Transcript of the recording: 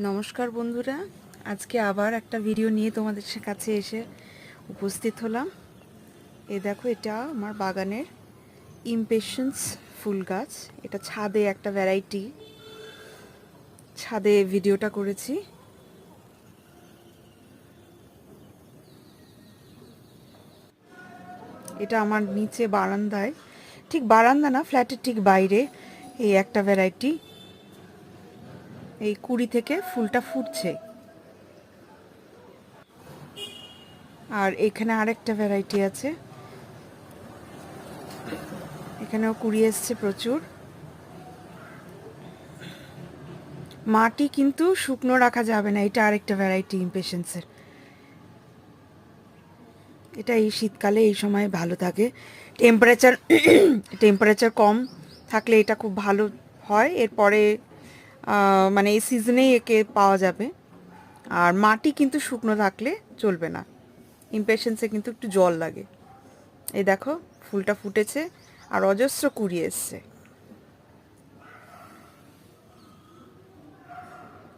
নমস্কার বন্ধুরা, আজকে আবার একটা ভিডিও নিয়ে তোমাদের কাছে এসে উপস্থিত হলাম। দেখো, এটা আমার বাগানের ইমপেশেন্স ফুল গাছ। এটা ছাদে একটা ভ্যারাইটি, ছাদে ভিডিওটা করেছি। এটা আমার নিচে বারান্দায়, ঠিক বারান্দা না, ফ্ল্যাটের ঠিক বাইরে এই একটা ভ্যারাইটি। এই কুড়ি থেকে ফুলটা ফুটছে। আর এখানে আরেকটা ভ্যারাইটি আছে, এখানেও কুড়ি এসছে প্রচুর। মাটি কিন্তু শুকনো রাখা যাবে না, এটা আরেকটা ভ্যারাইটি ইমপেশেন্সের। এটা এই শীতকালে এই সময় ভালো থাকে। টেম্পারেচার কম থাকলে এটা খুব ভালো হয়। এরপরে মানে এই সিজনেই একে পাওয়া যাবে। আর মাটি কিন্তু শুকনো থাকলে চলবে না, ইমপেশেন্সে কিন্তু একটু জল লাগে। এই দেখো, ফুলটা ফুটেছে আর অজস্র কুড়ি এসছে।